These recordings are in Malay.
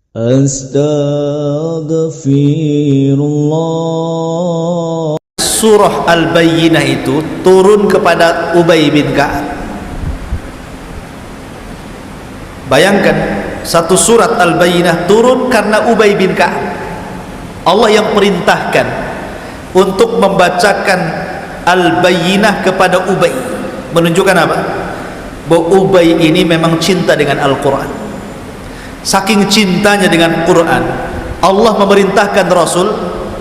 Astaghfirullah. Surah Al-Bayyinah itu turun kepada Ubay bin Ka'ab. Bayangkan, satu surat Al-Bayyinah turun karena Ubay bin Ka'ab. Allah yang perintahkan untuk membacakan Al-Bayyinah kepada Ubay, menunjukkan apa? Bahwa Ubay ini memang cinta dengan Al-Quran. Saking cintanya dengan Quran, Allah memerintahkan Rasul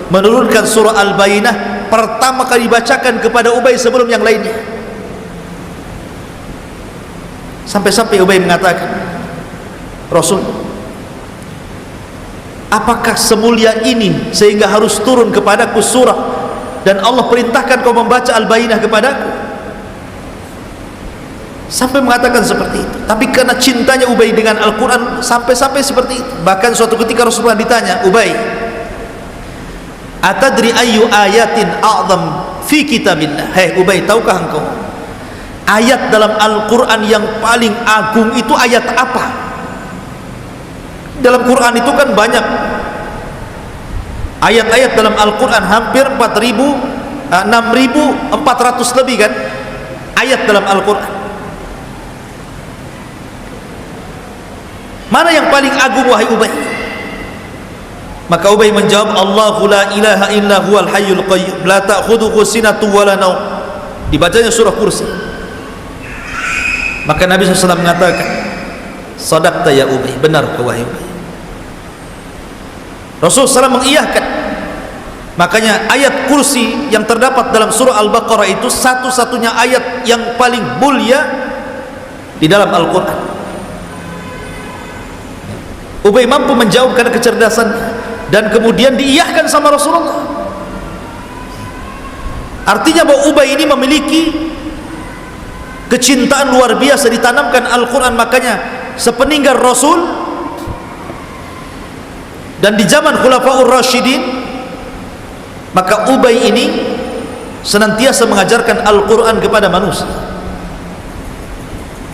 menurunkan surah Al-Bayyinah pertama kali dibacakan kepada Ubay sebelum yang lainnya. Sampai-sampai Ubay mengatakan, Rasul, apakah semulia ini sehingga harus turun kepadaku surah dan Allah perintahkan kau membaca Al-Bayyinah kepadaku? Sampai mengatakan seperti itu. Tapi karena cintanya Ubay dengan Al-Quran sampai-sampai seperti itu. Bahkan suatu ketika Rasulullah ditanya, Ubay, atadri ayyu ayatin a'zam fi kitabillah? Hei Ubay, tahukah engkau ayat dalam Al-Quran yang paling agung itu ayat apa? Dalam Quran itu kan banyak ayat-ayat dalam Al-Quran, hampir 6.400 lebih kan ayat dalam Al-Quran. Mana yang paling agung wahai Ubay? Maka Ubay menjawab, Allahu la ilaha illa huwal hayyul qayyum la ta'khudhuhu sinatun wa la naum. Dibacanya surah Kursi. Maka Nabi SAW mengatakan, sadaqta ya Ubay, benar kau wahai Ubay. Rasulullah SAW mengiyahkan. Makanya ayat Kursi yang terdapat dalam surah Al-Baqarah itu satu-satunya ayat yang paling mulia di dalam Al-Quran. Ubay mampu menjawab karena kecerdasan dan kemudian diiyahkan sama Rasulullah. Artinya bahwa Ubay ini memiliki kecintaan luar biasa, ditanamkan Al-Quran. Makanya sepeninggal Rasul dan di zaman Khulafaur Rasyidin, maka Ubay ini senantiasa mengajarkan Al-Quran kepada manusia,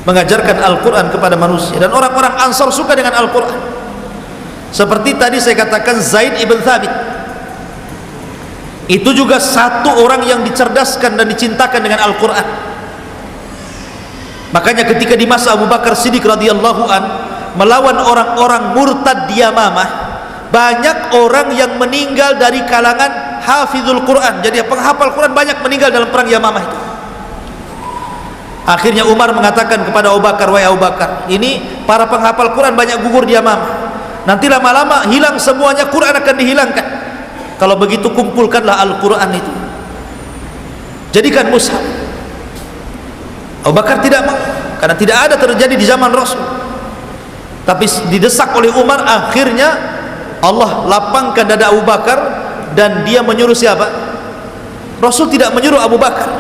mengajarkan Al-Quran kepada manusia. Dan orang-orang Ansar suka dengan Al-Quran. Seperti tadi saya katakan, Zaid ibn Thabit itu juga satu orang yang dicerdaskan dan dicintakan dengan Al-Quran. Makanya ketika di masa Abu Bakar Siddiq radhiyallahu an melawan orang-orang murtad di Yamamah, banyak orang yang meninggal dari kalangan hafizul Quran. Jadi penghafal Quran banyak meninggal dalam perang Yamamah itu. Akhirnya Umar mengatakan kepada Abu Bakar, wahai Abu Bakar, ini para penghafal Quran banyak gugur di Yamamah, nanti lama-lama hilang semuanya, Quran akan dihilangkan. Kalau begitu kumpulkanlah Al-Quran itu, jadikan mushaf. Abu Bakar tidak mau, karena tidak ada terjadi di zaman Rasul. Tapi didesak oleh Umar, akhirnya Allah lapangkan dada Abu Bakar dan dia menyuruh siapa? Rasul tidak menyuruh Abu Bakar,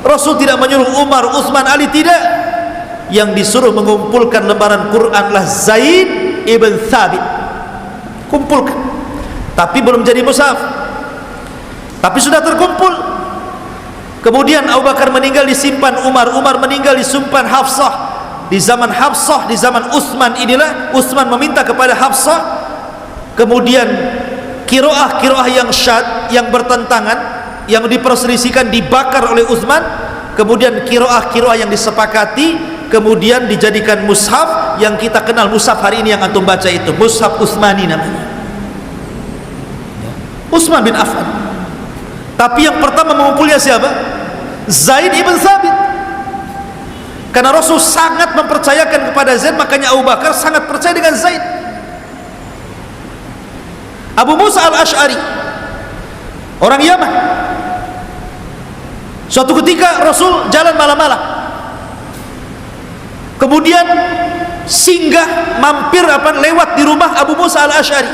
Rasul tidak menyuruh Umar, Utsman, Ali, tidak. Yang disuruh mengumpulkan lembaran Quranlah Zaid ibn Thabit. Kumpulkan. Tapi belum jadi mushaf, tapi sudah terkumpul. Kemudian Abu Bakar meninggal, disimpan Umar, Umar meninggal, disimpan Hafsah. Di zaman Hafsah, di zaman Utsman inilah Utsman meminta kepada Hafsah. Kemudian kiroah yang syad, yang bertentangan, yang diperselisihkan, dibakar oleh Utsman. Kemudian kiroah yang disepakati, kemudian dijadikan mushaf yang kita kenal mushaf hari ini yang antum baca itu, mushaf Utsmani namanya, Utsman bin Affan. Tapi yang pertama mengumpulnya siapa? Zaid ibn Thabit. Karena Rasul sangat mempercayakan kepada Zaid, makanya Abu Bakar sangat percaya dengan Zaid. Abu Musa al-Ash'ari, orang Yaman, suatu ketika Rasul jalan malam-malam, kemudian singgah mampir lewat di rumah Abu Musa al-Ash'ari.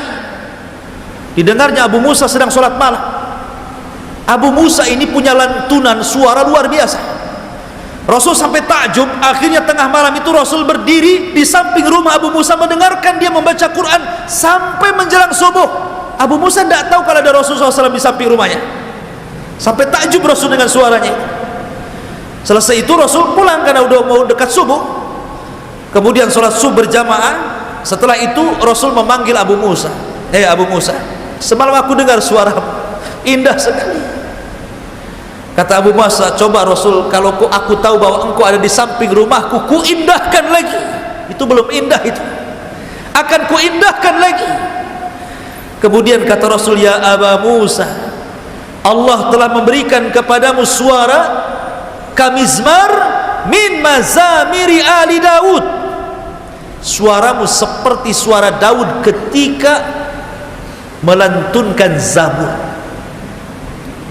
Didengarnya Abu Musa sedang sholat malam. Abu Musa ini punya lantunan suara luar biasa. Rasul sampai takjub. Akhirnya tengah malam itu Rasul berdiri di samping rumah Abu Musa mendengarkan dia membaca Quran sampai menjelang subuh. Abu Musa tidak tahu kalau ada Rasulullah SAW di samping rumahnya. Sampai takjub Rasul dengan suaranya. Selesai itu Rasul pulang karena udah mau dekat subuh. Kemudian sholat subuh berjamaah. Setelah itu Rasul memanggil Abu Musa. Abu Musa, semalam aku dengar suaramu, indah sekali. Kata Abu Musa, coba Rasul, kalau aku tahu bahwa engkau ada di samping rumahku, ku indahkan lagi. Itu belum indah itu, akan ku indahkan lagi. Kemudian kata Rasul, ya Abu Musa, Allah telah memberikan kepadamu suara kamizmar min mazamiri ali Daud. Suaramu seperti suara Daud ketika melantunkan Zabur.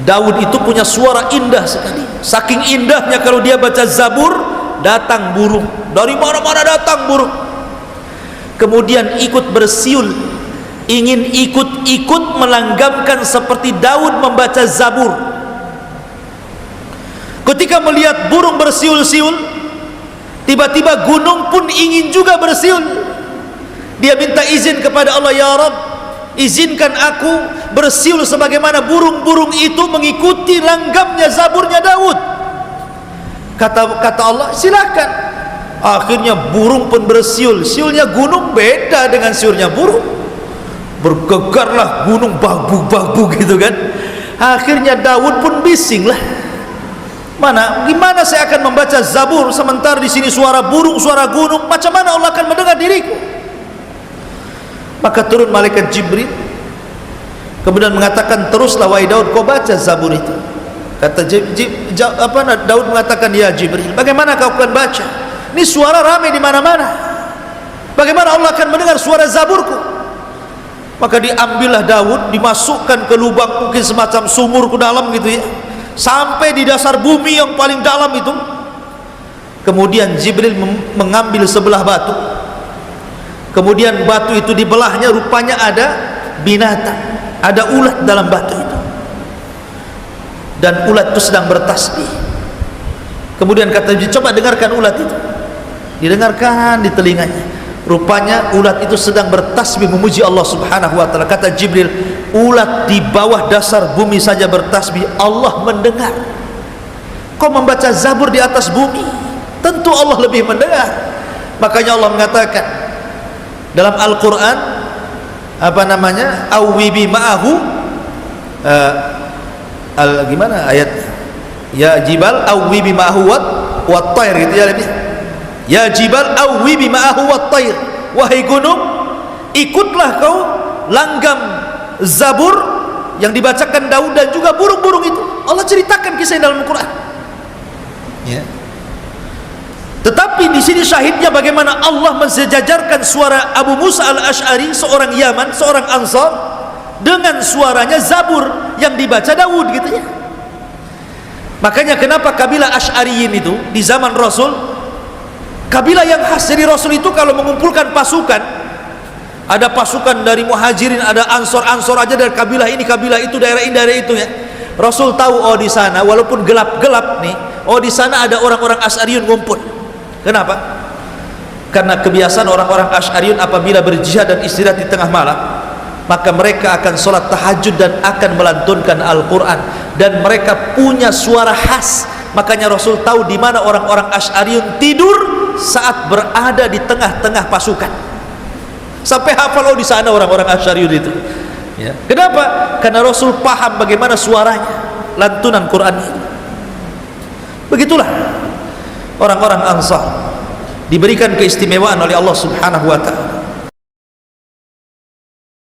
Daud itu punya suara indah sekali. Saking indahnya kalau dia baca Zabur, datang burung. Dari mana-mana datang burung. Kemudian ikut bersiul, ingin ikut-ikut melanggamkan seperti Daud membaca Zabur. Ketika melihat burung bersiul-siul, tiba-tiba gunung pun ingin juga bersiul. Dia minta izin kepada Allah, ya Rabb, izinkan aku bersiul sebagaimana burung-burung itu mengikuti langgamnya Zaburnya Daud. Kata Allah, silakan. Akhirnya burung pun bersiul. Siulnya gunung beda dengan siulnya burung. Bergegarlah gunung, babu-babu gitu kan. Akhirnya Daud pun bising lah. Gimana saya akan membaca Zabur sementara di sini suara burung, suara gunung? Macam mana Allah akan mendengar diriku? Maka turun malaikat Jibril, kemudian mengatakan, teruslah wahai Daud, kau baca Zabur itu. Kata Daud mengatakan, ya Jibril, bagaimana kau akan baca? Ini suara ramai di mana-mana. Bagaimana Allah akan mendengar suara Zaburku? Maka diambillah Daud, dimasukkan ke lubang mungkin semacam sumur ke dalam gitu ya, sampai di dasar bumi yang paling dalam itu. Kemudian Jibril mengambil sebelah batu. Kemudian batu itu dibelahnya, rupanya ada binatang, ada ulat dalam batu itu. Dan ulat itu sedang bertasbih. Kemudian kata Jibril, coba dengarkan ulat itu. Didengarkan di telinganya. Rupanya ulat itu sedang bertasbih memuji Allah Subhanahu wa taala. Kata Jibril, ulat di bawah dasar bumi saja bertasbih, Allah mendengar. Kau membaca Zabur di atas bumi, tentu Allah lebih mendengar. Makanya Allah mengatakan dalam Al-Quran, awwibi ma'ahu, gimana ayatnya, ya jibal awwibi ma'ahu wat tayr gitu ya, ya jibal awwibi ma'ahu wat tayr, wahai gunung, ikutlah kau langgam Zabur yang dibacakan Daud dan juga burung-burung itu. Allah ceritakan kisah dalam Al-Quran ya. Tetapi di sini syahidnya bagaimana Allah mensejajarkan suara Abu Musa al-Ash'ari, seorang Yaman, seorang Ansar, dengan suaranya Zabur yang dibaca Daud gitu ya. Makanya kenapa kabilah Ash'ariyin itu di zaman Rasul, kabilah yang khas dari Rasul itu kalau mengumpulkan pasukan, ada pasukan dari Muhajirin, ada Ansor aja dari kabilah ini, kabilah itu, daerah ini, daerah itu ya. Rasul tahu, oh di sana walaupun gelap-gelap nih, oh di sana ada orang-orang Ash'ariyun ngumpul. Kenapa? Karena kebiasaan orang-orang Ash'ariyun apabila berjihad dan istirahat di tengah malam, maka mereka akan sholat tahajud dan akan melantunkan Al-Quran, dan mereka punya suara khas. Makanya Rasul tahu di mana orang-orang Ash'ariyun tidur saat berada di tengah-tengah pasukan. Sampai hafal, oh di sana orang-orang Ash'ariyun itu ya. Kenapa? Karena Rasul paham bagaimana suaranya, lantunan Quran itu. Begitulah orang-orang Ansar diberikan keistimewaan oleh Allah Subhanahu wa ta'ala.